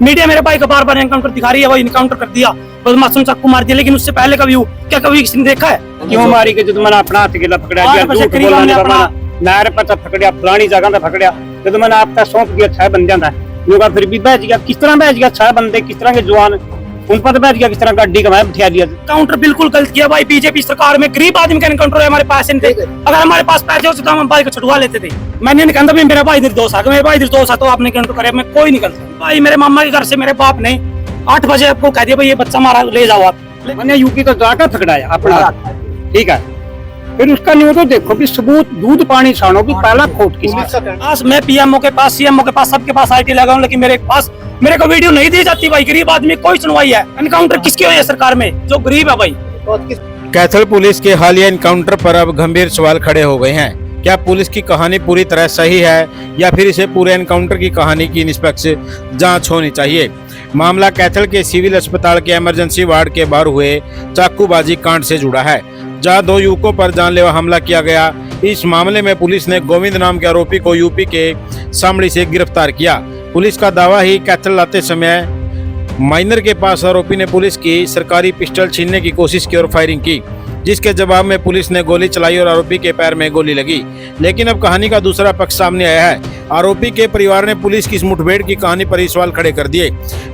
Media मेरे भाई को बार बार एनकाउंटर दिखा रही है, वही एनकाउंटर कर दिया, बस मासूम चाकू मार दिया। लेकिन उससे पहले कभी क्या कभी किसी ने देखा है? क्यों मारी के जब मैंने अपना हाथ गिला पकड़ा दिया, झूठ बोलना नहीं करना, नारे पता पकड़िया, फलानी जगह पे पकड़िया, जब मैंने आपका सौंप दिया 6 बंदे था, लोग फिर भी बैठ गया। किस तरह बैठ गया 6 बंदे, किस तरह के जवान उन पर बैठ गया, किस तरह गाड़ी का बिठा दिया। काउंटर बिल्कुल गलत किया भाई, बीजेपी सरकार में गरीब आदमी का एनकाउंटर है, हमारे पास नहीं थे। अगर हमारे पास पैसे होते तो हम भाई को छुड़वा लेते थे। मैंने नहीं कहता मेरा भाई निर्दोष है, मेरे भाई निर्दोष है तो आपने काउंटर करे, मैं कोई नहीं करता भाई। मेरे मामा के घर से मेरे बाप ने 8 बजे आपको कह दिया भाई ये बच्चा मारा, ले जाओ आप। मैंने यूपी का जाकर पकड़ाया अपना, ठीक है, फिर उसका नहीं हो तो देखो भी सबूत, दूध पानी छानो भी पहला खोट की। मैं पीएमओ के पास, सीएमओ के पास, सबके पास आईटी लगाऊं, लेकिन मेरे पास मेरे को वीडियो नहीं दी जाती भाई। गरीब आदमी कोई सुनवाई है, एनकाउंटर किसकी हुई है सरकार में? जो गरीब है भाई। कैथल पुलिस के हालिया एनकाउंटर पर अब गंभीर सवाल खड़े हो गए हैं। क्या पुलिस की कहानी पूरी तरह सही है या फिर इसे पूरे एनकाउंटर की कहानी की निष्पक्ष जांच होनी चाहिए? मामला कैथल के सिविल अस्पताल के इमरजेंसी वार्ड के बाहर हुए चाकूबाजी कांड से जुड़ा है, जहां 2 युवकों पर जानलेवा हमला किया गया। इस मामले में पुलिस ने गोविंद नाम के आरोपी को यूपी के शामली से गिरफ्तार किया। पुलिस का दावा ही कैथल लाते समय माइनर के पास आरोपी ने पुलिस की सरकारी पिस्टल छीनने की कोशिश की और फायरिंग की, जिसके जवाब में पुलिस ने गोली चलाई और आरोपी के पैर में गोली लगी। लेकिन अब कहानी का दूसरा पक्ष सामने आया है। आरोपी के परिवार ने पुलिस की इस मुठभेड़ की कहानी पर ही सवाल खड़े कर दिए।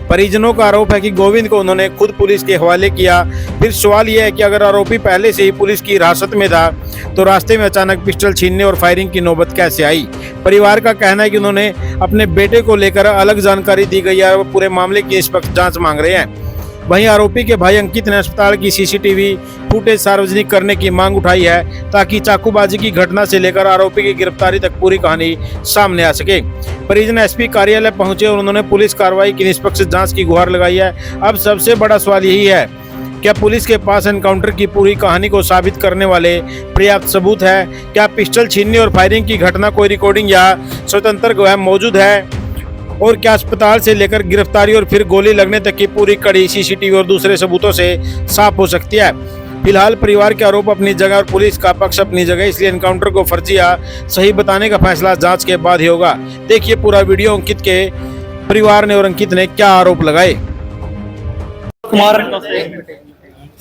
परिजनों का आरोप है कि गोविंद को उन्होंने खुद पुलिस के हवाले किया। फिर सवाल यह है कि अगर आरोपी पहले से ही पुलिस की हिरासत में था तो रास्ते में अचानक पिस्टल छीनने और फायरिंग की नौबत कैसे आई? परिवार का कहना है कि उन्होंने अपने बेटे को लेकर अलग जानकारी दी गई है और पूरे मामले की निष्पक्ष जांच मांग रहे हैं। वहीं आरोपी के भाई अंकित ने अस्पताल की सीसीटीवी फुटेज सार्वजनिक करने की मांग उठाई है, ताकि चाकूबाजी की घटना से लेकर आरोपी की गिरफ्तारी तक पूरी कहानी सामने आ सके। परिजन एसपी कार्यालय पहुंचे और उन्होंने पुलिस कार्रवाई की निष्पक्ष जांच की गुहार लगाई है। अब सबसे बड़ा सवाल यही है, क्या पुलिस के पास एनकाउंटर की पूरी कहानी को साबित करने वाले पर्याप्त सबूत है? क्या पिस्टल छीनने और फायरिंग की घटना कोई रिकॉर्डिंग या स्वतंत्र गवाह मौजूद है? और क्या अस्पताल से लेकर गिरफ्तारी और फिर गोली लगने तक की पूरी कड़ी सीसीटीवी और दूसरे सबूतों से साफ हो सकती है? फिलहाल परिवार के आरोप अपनी जगह और पुलिस का पक्ष अपनी जगह, इसलिए एनकाउंटर को फर्जी या सही बताने का फैसला जांच के बाद ही होगा। देखिए पूरा वीडियो, अंकित के परिवार ने और अंकित ने क्या आरोप लगाए। कुमार,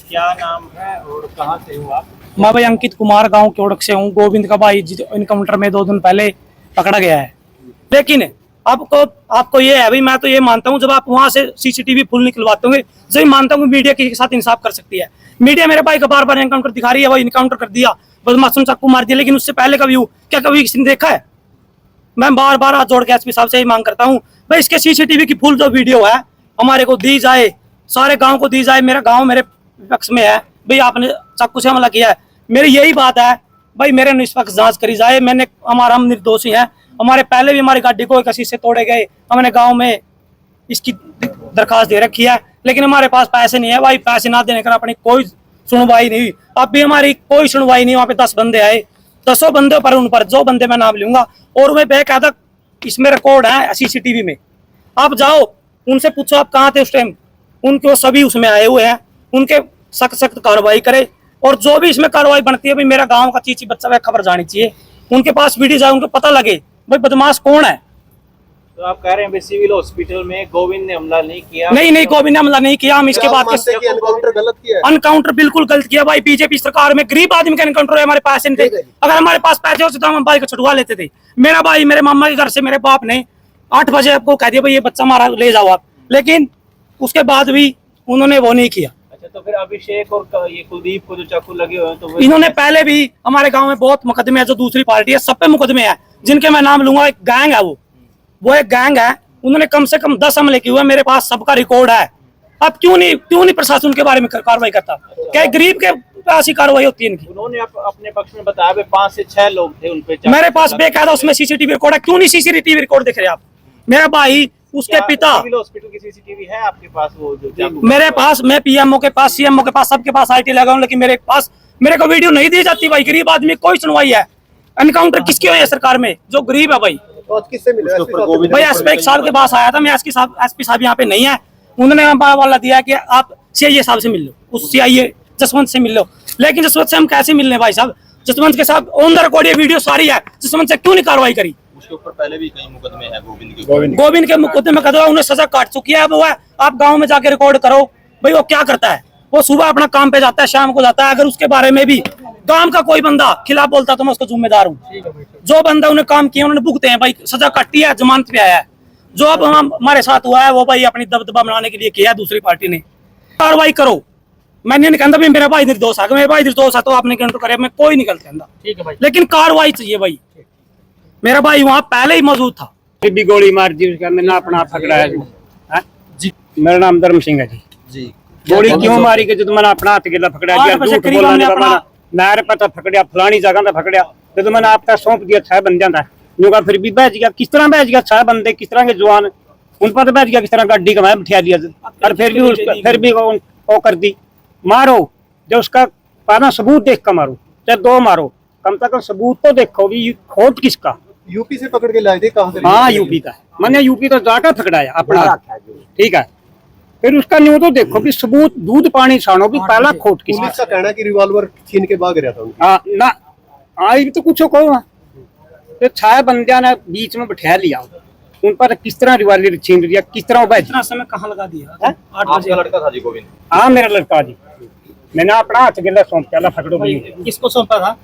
क्या नाम है और कहाँ से हो आप? मैं भाई अंकित कुमार गांव केवड़क से हूँ। गोविंद का भाई एनकाउंटर में 2 दिन पहले पकड़ा गया है। लेकिन आपको ये है भाई, मैं तो ये मानता हूँ जब आप वहां से सीसीटीवी फुल निकलवाते होंगे, जब मानता हूँ मीडिया के साथ इंसाफ कर सकती है। मीडिया मेरे भाई को बार बार एनकाउंटर दिखा रही है, वही एनकाउंटर कर दिया, बस मासूम चाकू मार दिया। लेकिन उससे पहले कभी क्या कभी किसी ने देखा है? मैं बार बार हाथ जोड़ के एसपी साहब से ही मांग करता हूँ भाई इसके सीसीटीवी की फुल जो वीडियो है हमारे को दी जाए, सारे गाँव को दी जाए। मेरा गाँव मेरे पक्ष में है भाई, आपने चाकू से हमला किया है, मेरी यही बात है भाई, मेरे निष्पक्ष जांच करी जाए। हम निर्दोषी हैं। हमारे पहले भी हमारी गाड़ी को किसी से तोड़े गए, हमने गांव में इसकी दरखास्त दे रखी है, लेकिन हमारे पास पैसे नहीं है भाई। पैसे ना देने का अपनी कोई सुनवाई नहीं हुई। अब भी हमारी कोई सुनवाई नहीं। वहाँ पे 10 बंदे आए, 10 बंदों पर उन पर जो बंदे मैं नाम लूंगा और वे बेकायदा इसमें रिकॉर्ड है सीसीटीवी में। आप जाओ उनसे पूछो आप कहाँ थे उस टाइम, उनके सभी उसमें आए हुए हैं। उनके सख्त कार्रवाई करे और जो भी इसमें कार्रवाई बनती है भाई, मेरा गाँव का चीची बच्चा वह खबर जानी चाहिए। उनके पास वीडियो जाए, उनको पता लगे भाई बदमाश कौन है। तो आप कह रहे हैं सिविल हॉस्पिटल में गोविंद ने हमला नहीं किया? नहीं, गोविंद ने हमला नहीं किया। हम इसके बाद एनकाउंटर बिल्कुल गलत किया भाई। बीजेपी सरकार में गरीब आदमी का एनकाउंटर है, हमारे पास नहीं थे। अगर हमारे पास पैसे होते तो हम भाई को छुड़वा लेते थे। मेरा भाई मेरे मामा के घर से मेरे बाप ने 8 बजे आपको कह दिया भाई ये बच्चा मारा, ले जाओ आप। लेकिन उसके बाद भी उन्होंने वो नहीं किया। अच्छा, तो फिर अभिषेक और ये कुलदीप को जो चाकू लगे हुए हैं तो इन्होंने पहले भी हमारे गाँव में बहुत मुकदमे है, जो दूसरी पार्टी है सब पे मुकदमे है, जिनके मैं नाम लूंगा। एक गैंग है, वो एक गैंग है। उन्होंने कम से कम 10 हमले किए हुए, मेरे पास सबका रिकॉर्ड है। अब क्यों नहीं प्रशासन उनके बारे में कार्रवाई करता? क्या गरीब के पास ही कार्रवाई होती है इनकी? उन्होंने अपने पक्ष में बताया 5 से 6 लोग थे उनपे। मेरे पास बेकायदा उसमें सीसीटीवी रिकॉर्ड है। क्यों नहीं सीसीटीवी रिकॉर्ड देख रहे आप? मेरा भाई, उसके पिता, सिविल हॉस्पिटल की सीसीटीवी है आपके पास? वो जो मेरे पास, मैं पीएमओ के पास, सीएमओ के पास, सबके पास आईटी लगाऊं, लेकिन मेरे को वीडियो नहीं दी जाती भाई। गरीब आदमी कोई सुनवाई है। एनकाउंटर किसकी हुई है सरकार में? जो गरीब है भाई। किससे मिले? भाई एसपी साहब के पास आया था मैं। एसपी साहब यहाँ पे नहीं है। उन्होंने वाला दिया कि आप सीआईए साहब से मिल लो, उस सीआईए जसवंत से मिल लो। लेकिन जसवंत से हम कैसे मिलने भाई साहब? जसवंत के साथ ऑन द रिकॉर्ड ये वीडियो सारी है। जसवंत से क्यों नहीं कार्रवाई करी? उसके ऊपर पहले भी कई मुकदमे हैं गोविंद के। गोविंद के मुकदमे में कदवा उन्हें सजा काट चुकी है। अब वो है, आप गांव में जाके रिकॉर्ड करो भाई वो क्या करता है। वो सुबह अपना काम पे जाता है, शाम को जाता है। अगर उसके बारे में भी गांव का कोई बंदा खिलाफ बोलता तो मैं उसका जिम्मेदार हूँ। जो बंदा उन्हें काम किया उन्होंने भुगते हैं भाई, सजा काटी है, जमानत पे आया है। जो अब हमारे साथ हुआ है वो भाई अपनी दबदबा बनाने के लिए किया है दूसरी पार्टी ने। कार्रवाई करो, मैंने नहीं कहता मेरा भाई निर्दोष है, मेरा भाई निर्दोष है तो आपने काउंटर करे, मैं कोई नहीं गलत कहता, ठीक है भाई। लेकिन कार्रवाई चाहिए भाई। मेरा भाई वहाँ पहले ही मौजूद था। भी गोली मार दी उसका, मैंने अपना हाथ पकड़ा है जी। मेरा नाम धर्म सिंह है जी। गोली क्यों मारी कि जो मैंने अपना हाथ गिला पकड़ा दिया, झूठ बोलना नहीं पड़ा, नारे पता पकड़िया, फलानी जगह पे पकड़िया, तो मैंने आपका सौंप दिया, 6 बन जाता है। फिर भी बच गया, किस तरह बच गया? 6 बंदे किस तरह के जवान, उन पर बच गया किस तरह? गाड़ी का मैं बिठा दिया और फिर भी वो कर दी। मारो जो उसका पाना सबूत देख कर मारो, चाहे 2 मारो, कम से कम सबूत तो देखो भी खोट किसका। यूपी से पकड़ के लाए थे, कहाँ से? हाँ यूपी का, मैंने यूपी तो जाकर पकड़ाया अपना, ठीक है। फिर उसका न्यू तो देखो भी सबूत, दूध पानी छानो भी पहला खोट किसका। पुलिस का कहना है कि रिवॉल्वर छीन के भाग रहा था उनका। हाँ ना, आज भी तो कुछ कहो तो 6 बंदिया ने बीच में बैठा लिया, उन पर किस तरह रिवॉल्वर छीन लिया, किस तरह बैठ। इतना समय कहाँ लगा दिया? 8 आपका बजे। लड़का था जी गोविंद? हाँ मेरा लड़का जी, मैंने अपना हाथ गिला सौंप दिया, पकड़ो भी। किसको सौंपा था?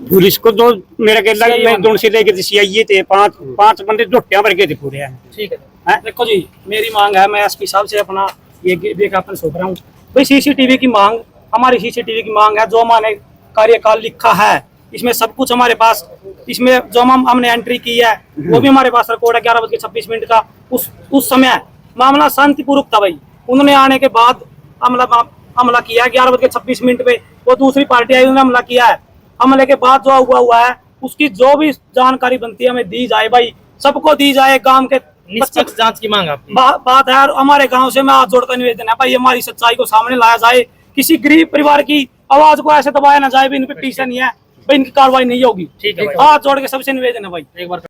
पुलिस को जो मेरा गिला मैं दोनों से लेके सीआईए थे, 5 बंदे झोटियां भर के थे पूरे। ठीक है, देखो जी मेरी मांग है, मैं एसपी साहब से अपना ये ज्ञापन सौंप रहा हूँ भाई। सीसीटीवी की मांग, हमारी सीसीटीवी की मांग है। जो हमारे कार्यकाल लिखा है इसमें सब कुछ हमारे पास, इसमें जो हमने एंट्री की है वो भी हमारे पास रिकॉर्ड है। 11:26 का उस समय मामला शांतिपूर्वक था भाई। उन्होंने आने के बाद हमला किया है 11:26 पे। वो दूसरी पार्टी आई, उन्होंने हमला किया है। हमले के बाद जो हुआ है उसकी जो भी जानकारी बनती है हमें दी जाए भाई, सबको दी जाए। गांव के निष्पक्ष जांच की मांग आपकी। बात है, और हमारे गांव से मैं हाथ जोड़कर निवेदन है भाई, हमारी सच्चाई को सामने लाया जाए। किसी गरीब परिवार की आवाज को ऐसे दबाया ना जाए भी, इन पे टीशन नहीं है भाई, इनकी कार्रवाई नहीं होगी। ठीक है भाई। हाथ जोड़ के सबसे निवेदन है भाई। एक बार